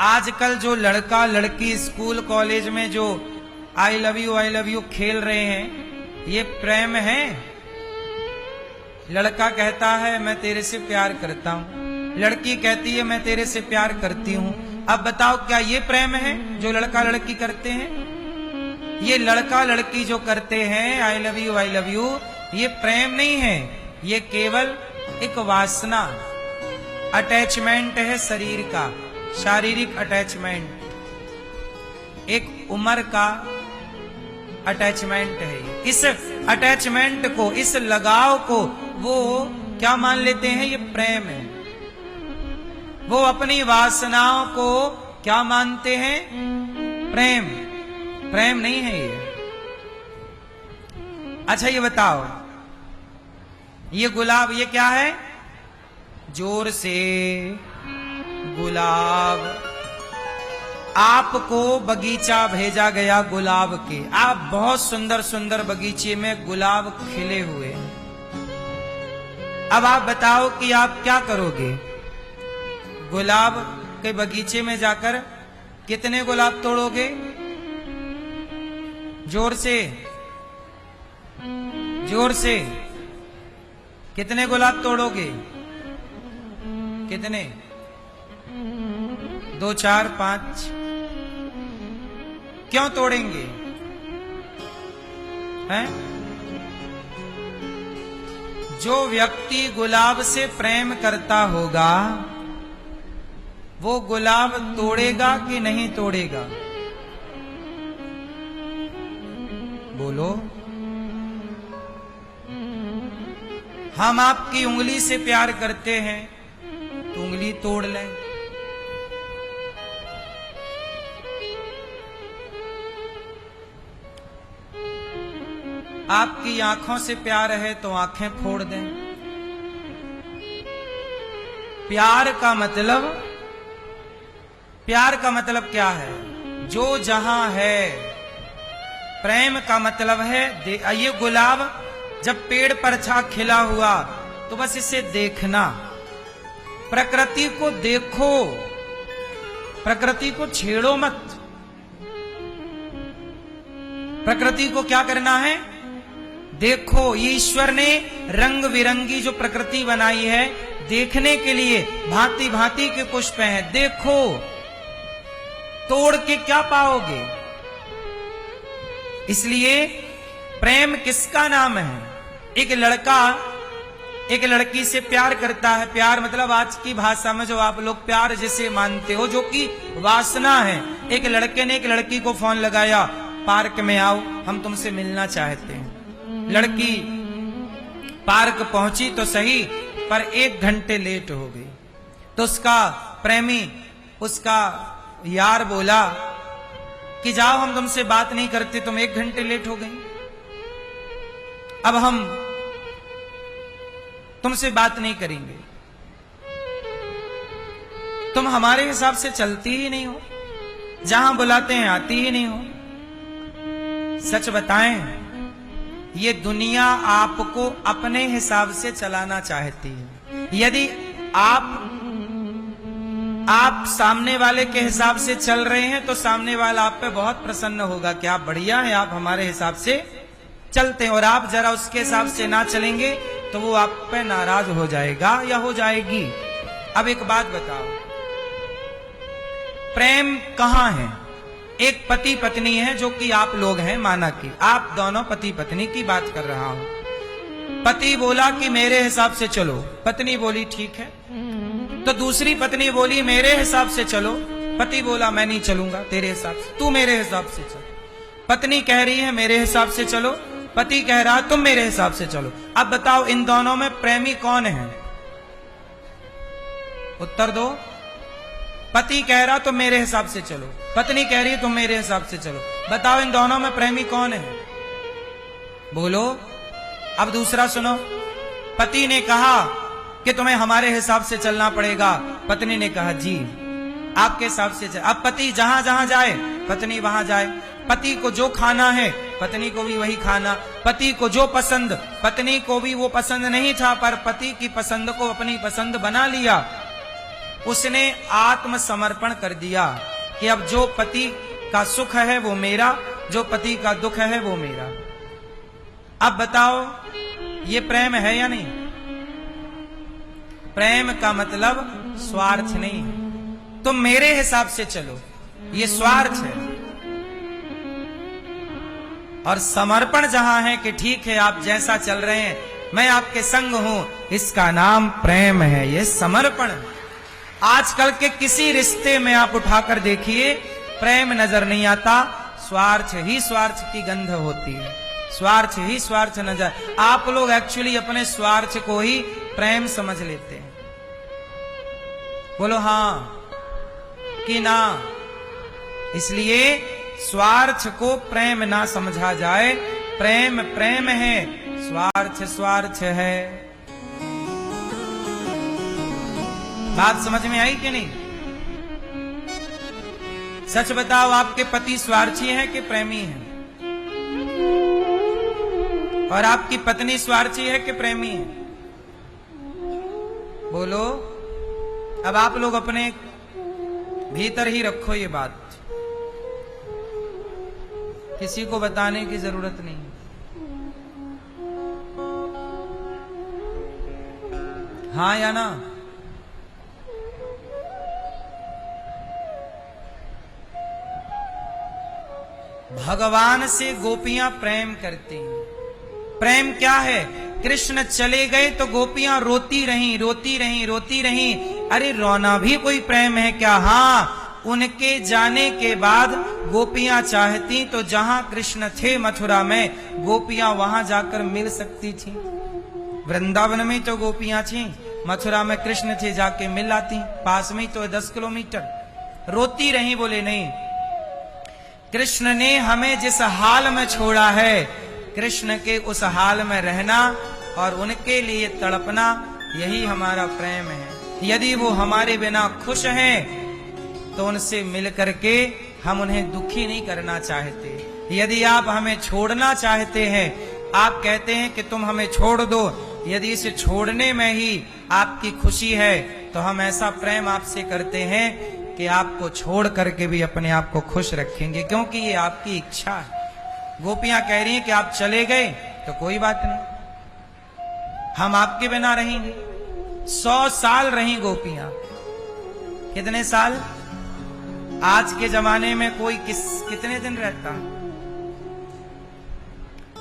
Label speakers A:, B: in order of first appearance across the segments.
A: आजकल जो लड़का लड़की स्कूल कॉलेज में जो आई लव यू खेल रहे हैं, ये प्रेम है? लड़का कहता है मैं तेरे से प्यार करता हूं, लड़की कहती है मैं तेरे से प्यार करती हूं। अब बताओ क्या ये प्रेम है जो लड़का लड़की करते हैं? ये लड़का लड़की जो करते हैं आई लव यू, ये प्रेम नहीं है, ये केवल एक वासना, अटैचमेंट है शरीर का, शारीरिक अटैचमेंट, एक उम्र का अटैचमेंट है। इस अटैचमेंट को, इस लगाव को वो क्या मान लेते हैं? ये प्रेम है। वो अपनी वासनाओं को क्या मानते हैं? प्रेम। प्रेम नहीं है ये। अच्छा ये बताओ, ये गुलाब ये क्या है? जोर से गुलाब। आपको बगीचा भेजा गया गुलाब के, आप बहुत सुंदर सुंदर बगीचे में गुलाब खिले हुए हैं। अब आप बताओ कि आप क्या करोगे? गुलाब के बगीचे में जाकर कितने गुलाब तोड़ोगे? जोर से, जोर से कितने गुलाब तोड़ोगे? कितने? 2, 4, 5? क्यों तोड़ेंगे? हैं? जो व्यक्ति गुलाब से प्रेम करता होगा वो गुलाब तोड़ेगा कि नहीं तोड़ेगा? बोलो। हम आपकी उंगली से प्यार करते हैं तो उंगली तोड़ लें। आपकी आंखों से प्यार है तो आंखें फोड़ दें। प्यार का मतलब क्या है? जो जहां है। प्रेम का मतलब है ये गुलाब जब पेड़ पर छा खिला हुआ तो बस इसे देखना, प्रकृति को देखो, प्रकृति को छेड़ो मत। प्रकृति को क्या करना है? देखो। ईश्वर ने रंग बिरंगी जो प्रकृति बनाई है देखने के लिए, भांति भांति के पुष्प हैं, देखो। तोड़ के क्या पाओगे? इसलिए प्रेम किसका नाम है? एक लड़का एक लड़की से प्यार करता है। प्यार मतलब आज की भाषा में जो आप लोग प्यार जिसे मानते हो, जो कि वासना है। एक लड़के ने एक लड़की को फोन लगाया, पार्क में आओ, हम तुमसे मिलना चाहते हैं। लड़की पार्क पहुंची तो सही, पर 1 घंटे लेट हो गई। तो उसका प्रेमी, उसका यार बोला कि जाओ, हम तुमसे बात नहीं करते, तुम 1 घंटे लेट हो गई, अब हम तुमसे बात नहीं करेंगे। तुम हमारे हिसाब से चलती ही नहीं हो, जहां बुलाते हैं आती ही नहीं हो। सच बताएं, ये दुनिया आपको अपने हिसाब से चलाना चाहती है। यदि आप सामने वाले के हिसाब से चल रहे हैं तो सामने वाला आप पे बहुत प्रसन्न होगा कि आप बढ़िया हैं, आप हमारे हिसाब से चलते हैं। और आप जरा उसके हिसाब से ना चलेंगे तो वो आप पे नाराज हो जाएगा या हो जाएगी। अब एक बात बताओ, प्रेम कहां है? एक पति पत्नी है, जो कि आप लोग हैं, माना कि आप दोनों पति पत्नी की बात कर रहा हूं। पति बोला कि मेरे हिसाब से चलो, पत्नी बोली ठीक है। तो दूसरी पत्नी बोली मेरे हिसाब से चलो, पति बोला मैं नहीं चलूंगा तेरे हिसाब से, तू मेरे हिसाब से चल। पत्नी कह रही है मेरे हिसाब से चलो, पति कह रहा तुम मेरे हिसाब से चलो। अब बताओ इन दोनों में प्रेमी कौन है? उत्तर दो। पति कह रहा तुम मेरे हिसाब से चलो, पत्नी कह रही है तुम मेरे हिसाब से चलो। बताओ इन दोनों में प्रेमी कौन है? बोलो। अब दूसरा सुनो। पति ने कहा कि तुम्हें हमारे हिसाब से चलना पड़ेगा, पत्नी ने कहा जी आपके हिसाब से चल। अब पति जहां जहां जाए पत्नी वहां जाए। पति को जो खाना है पत्नी को भी वही खाना, पति को जो पसंद पत्नी को भी वो पसंद नहीं था, पर पति की पसंद को अपनी पसंद बना लिया। उसने आत्मसमर्पण कर दिया कि अब जो पति का सुख है वो मेरा, जो पति का दुख है वो मेरा। अब बताओ ये प्रेम है या नहीं? प्रेम का मतलब स्वार्थ नहीं है। तुम मेरे हिसाब से चलो, ये स्वार्थ है। और समर्पण जहां है कि ठीक है आप जैसा चल रहे हैं, मैं आपके संग हूं, इसका नाम प्रेम है, ये समर्पण है। आजकल के किसी रिश्ते में आप उठाकर देखिए, प्रेम नजर नहीं आता, स्वार्थ ही स्वार्थ की गंध होती है, स्वार्थ ही स्वार्थ नजर। आप लोग एक्चुअली अपने स्वार्थ को ही प्रेम समझ लेते हैं। बोलो हां कि ना? इसलिए स्वार्थ को प्रेम ना समझा जाए। प्रेम प्रेम है, स्वार्थ स्वार्थ है। बात समझ में आई कि नहीं? सच बताओ, आपके पति स्वार्थी हैं कि प्रेमी हैं? और आपकी पत्नी स्वार्थी है कि प्रेमी है? बोलो। अब आप लोग अपने भीतर ही रखो ये बात, किसी को बताने की जरूरत नहीं। हाँ या ना? भगवान से गोपियां प्रेम करती हैं। प्रेम क्या है? कृष्ण चले गए तो गोपियां रोती रहीं, रोती रहीं, रोती रहीं। अरे रोना भी कोई प्रेम है क्या? हाँ, उनके जाने के बाद गोपियां चाहती तो जहां कृष्ण थे मथुरा में, गोपियां वहां जाकर मिल सकती थी। वृंदावन में तो गोपियां थी, मथुरा में कृष्ण थे, जाके मिल आती, पास में तो 10 किलोमीटर। रोती रही, बोले नहीं, कृष्ण ने हमें जिस हाल में छोड़ा है, कृष्ण के उस हाल में रहना और उनके लिए तड़पना, यही हमारा प्रेम है। यदि वो हमारे बिना खुश हैं तो उनसे मिल करके हम उन्हें दुखी नहीं करना चाहते। यदि आप हमें छोड़ना चाहते हैं, आप कहते हैं कि तुम हमें छोड़ दो, यदि इसे छोड़ने में ही आपकी खुशी है तो हम ऐसा प्रेम आपसे करते हैं कि आपको छोड़ करके भी अपने आप को खुश रखेंगे, क्योंकि ये आपकी इच्छा है। गोपियां कह रही हैं कि आप चले गए तो कोई बात नहीं, हम आपके बिना रहेंगे। 100 साल रही गोपियां। कितने साल? आज के जमाने में कोई कितने दिन रहता है,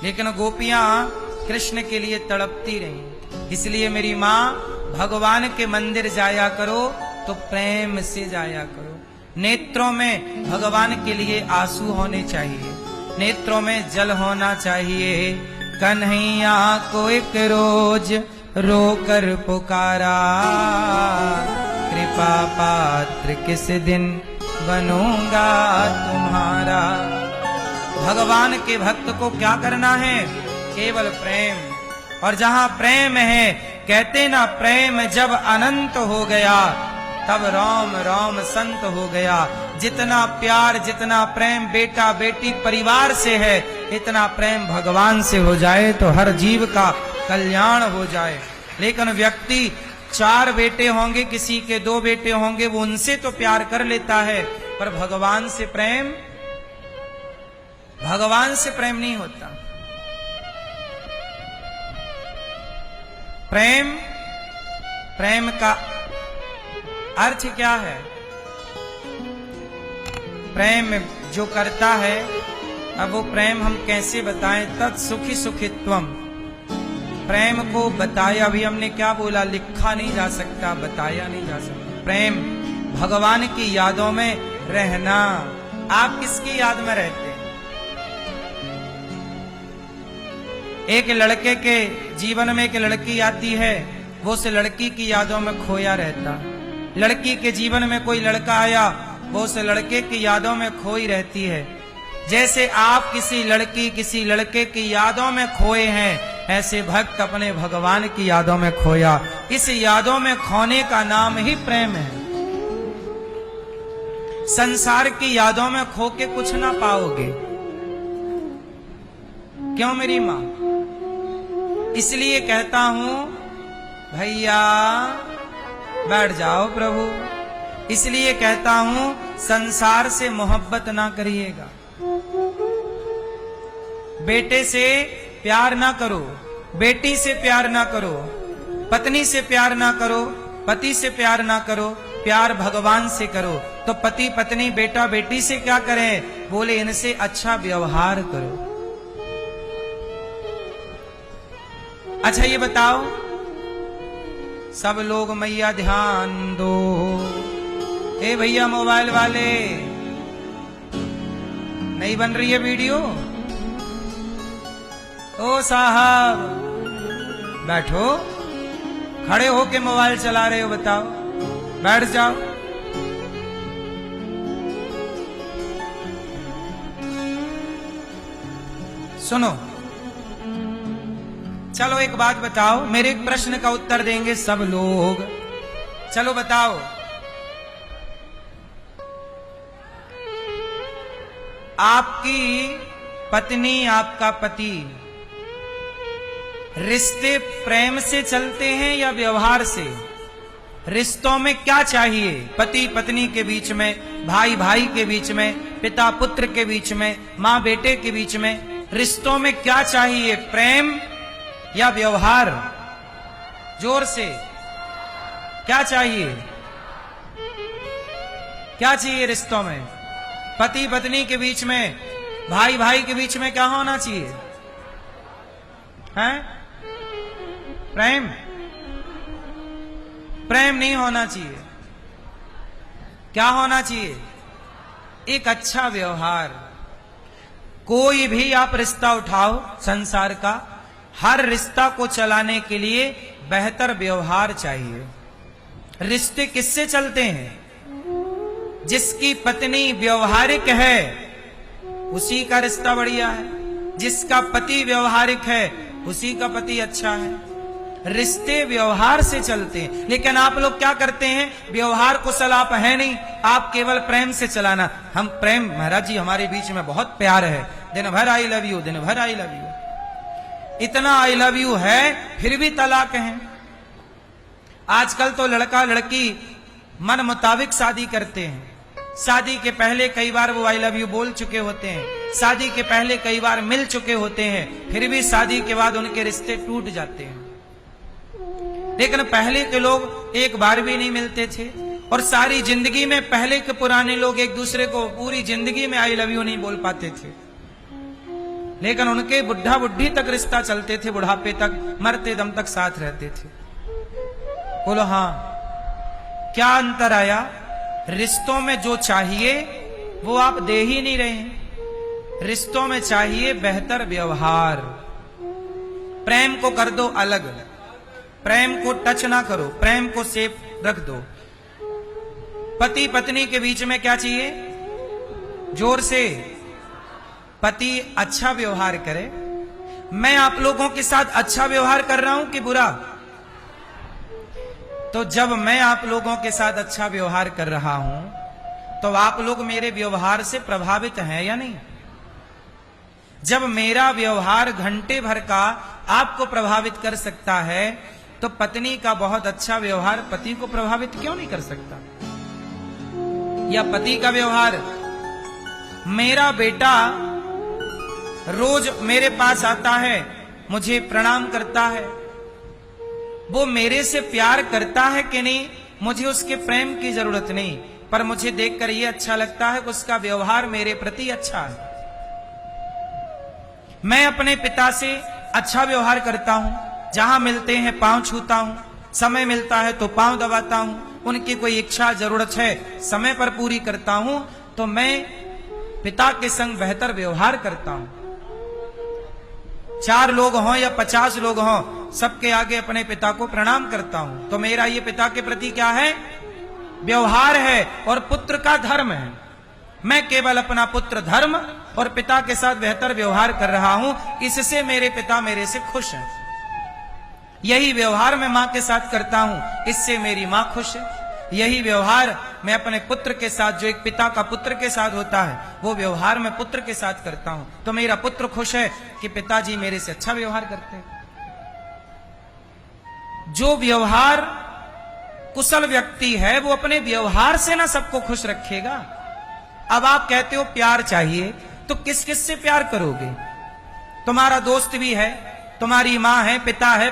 A: लेकिन गोपियां कृष्ण के लिए तड़पती रही। इसलिए मेरी मां, भगवान के मंदिर जाया करो तो प्रेम से जाया करो। नेत्रों में भगवान के लिए आंसू होने चाहिए, नेत्रों में जल होना चाहिए। कन्हैया को एक रोज रोकर पुकारा, कृपा पात्र किस दिन बनूंगा तुम्हारा। भगवान के भक्त को क्या करना है? केवल प्रेम। और जहां प्रेम है, कहते ना, प्रेम जब अनंत हो गया तब राम राम संत हो गया। जितना प्यार, जितना प्रेम बेटा बेटी परिवार से है, इतना प्रेम भगवान से हो जाए तो हर जीव का कल्याण हो जाए। लेकिन व्यक्ति 4 बेटे होंगे, किसी के 2 बेटे होंगे, वो उनसे तो प्यार कर लेता है, पर भगवान से प्रेम, भगवान से प्रेम नहीं होता। प्रेम, प्रेम का अर्थ क्या है? प्रेम जो करता है, अब वो प्रेम हम कैसे बताएं? तत्सुखी सुखित्वम। प्रेम को बताया भी हमने क्या बोला? लिखा नहीं जा सकता, बताया नहीं जा सकता। प्रेम भगवान की यादों में रहना। आप किसकी याद में रहते हैं? एक लड़के के जीवन में एक लड़की आती है, वो उस लड़की की यादों में खोया रहता। लड़की के जीवन में कोई लड़का आया, वो उस लड़के की यादों में खोई रहती है। जैसे आप किसी लड़की, किसी लड़के की यादों में खोए हैं, ऐसे भक्त अपने भगवान की यादों में खोया। इस यादों में खोने का नाम ही प्रेम है। संसार की यादों में खो के कुछ ना पाओगे। क्यों मेरी मां? इसलिए कहता हूं भैया, बैठ जाओ प्रभु। इसलिए कहता हूं संसार से मोहब्बत ना करिएगा, बेटे से प्यार ना करो, बेटी से प्यार ना करो, पत्नी से प्यार ना करो, पति से प्यार ना करो, प्यार भगवान से करो। तो पति पत्नी बेटा बेटी से क्या करें? बोले इनसे अच्छा व्यवहार करो। अच्छा ये बताओ, सब लोग मैया ध्यान दो। ए भैया मोबाइल वाले, नहीं बन रही है वीडियो? ओ साहब बैठो, खड़े होके मोबाइल चला रहे हो, बताओ, बैठ जाओ। सुनो, चलो एक बात बताओ, मेरे एक प्रश्न का उत्तर देंगे सब लोग। चलो बताओ, आपकी पत्नी आपका पति रिश्ते प्रेम से चलते हैं या व्यवहार से? रिश्तों में क्या चाहिए? पति पत्नी के बीच में, भाई भाई के बीच में, पिता पुत्र के बीच में, माँ बेटे के बीच में, रिश्तों में क्या चाहिए? प्रेम या व्यवहार? जोर से, क्या चाहिए? क्या चाहिए रिश्तों में? पति पत्नी के बीच में, भाई भाई के बीच में क्या होना चाहिए? हैं? प्रेम? प्रेम नहीं होना चाहिए। क्या होना चाहिए? एक अच्छा व्यवहार। कोई भी आप रिश्ता उठाओ संसार का, हर रिश्ता को चलाने के लिए बेहतर व्यवहार चाहिए। रिश्ते किससे चलते हैं? जिसकी पत्नी व्यवहारिक है उसी का रिश्ता बढ़िया है, जिसका पति व्यवहारिक है उसी का पति अच्छा है। रिश्ते व्यवहार से चलते हैं। लेकिन आप लोग क्या करते हैं? व्यवहार कुशल आप है नहीं, आप केवल प्रेम से चलाना। हम प्रेम, महाराज जी हमारे बीच में बहुत प्यार है, दिन भर आई लव यू, दिन भर आई लव यू, इतना आई लव यू है, फिर भी तलाक है। आजकल तो लड़का लड़की मन मुताबिक शादी करते हैं। शादी के पहले कई बार वो आई लव यू बोल चुके होते हैं, शादी के पहले कई बार मिल चुके होते हैं, फिर भी शादी के बाद उनके रिश्ते टूट जाते हैं। लेकिन पहले के लोग एक बार भी नहीं मिलते थे, और सारी जिंदगी में पहले के पुराने लोग एक दूसरे को पूरी जिंदगी में आई लव यू नहीं बोल पाते थे। लेकिन उनके बुढ़ा बुढ़ी तक रिश्ता चलते थे, बुढ़ापे तक, मरते दम तक साथ रहते थे। बोलो हाँ, क्या अंतर आया? रिश्तों में जो चाहिए वो आप दे ही नहीं रहे हैं। रिश्तों में चाहिए बेहतर व्यवहार। प्रेम को कर दो अलग, प्रेम को टच ना करो, प्रेम को सेफ रख दो। पति पत्नी के बीच में क्या चाहिए? जोर से, पति अच्छा व्यवहार करे। मैं आप लोगों के साथ अच्छा व्यवहार कर रहा हूं कि बुरा? तो जब मैं आप लोगों के साथ अच्छा व्यवहार कर रहा हूं तो आप लोग मेरे व्यवहार से प्रभावित हैं या नहीं? जब मेरा व्यवहार घंटे भर का आपको प्रभावित कर सकता है तो पत्नी का बहुत अच्छा व्यवहार पति को प्रभावित क्यों नहीं कर सकता? या पति का व्यवहार, मेरा बेटा रोज मेरे पास आता है, मुझे प्रणाम करता है, वो मेरे से प्यार करता है कि नहीं? मुझे उसके प्रेम की जरूरत नहीं, पर मुझे देखकर ये अच्छा लगता है कि उसका व्यवहार मेरे प्रति अच्छा है। मैं अपने पिता से अच्छा व्यवहार करता हूं, जहां मिलते हैं पांव छूता हूं, समय मिलता है तो पांव दबाता हूं, उनकी कोई इच्छा जरूरत है समय पर पूरी करता हूं, तो मैं पिता के संग बेहतर व्यवहार करता हूं। 4 लोग हों या 50 लोग हों, सबके आगे अपने पिता को प्रणाम करता हूं। तो मेरा ये पिता के प्रति क्या है? व्यवहार है, और पुत्र का धर्म है। मैं केवल अपना पुत्र धर्म और पिता के साथ बेहतर व्यवहार कर रहा हूं, इससे मेरे पिता मेरे से खुश हैं। यही व्यवहार मैं मां के साथ करता हूं, इससे मेरी मां खुश है। यही व्यवहार मैं अपने पुत्र के साथ, जो एक पिता का पुत्र के साथ होता है, वो व्यवहार मैं पुत्र के साथ करता हूं, तो मेरा पुत्र खुश है कि पिताजी मेरे से अच्छा व्यवहार करते हैं। जो व्यवहार कुशल व्यक्ति है वो अपने व्यवहार से ना सबको खुश रखेगा। अब आप कहते हो प्यार चाहिए, तो किस किस से प्यार करोगे? तुम्हारा दोस्त भी है, तुम्हारी माँ है, पिता है,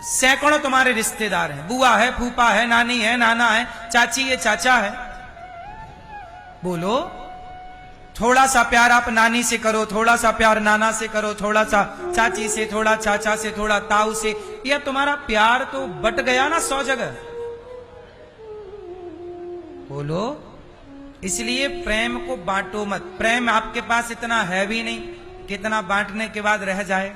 A: सैकड़ों तुम्हारे रिश्तेदार हैं, बुआ है, फूफा है, नानी है, नाना है, चाची है, चाचा है। बोलो, थोड़ा सा प्यार आप नानी से करो, थोड़ा सा प्यार नाना से करो, थोड़ा सा चाची से, थोड़ा चाचा से, थोड़ा ताऊ से, या तुम्हारा प्यार तो बट गया ना 100 जगह। बोलो, इसलिए प्रेम को बांटो मत। प्रेम आपके पास इतना है भी नहीं, कितना बांटने के बाद रह जाए।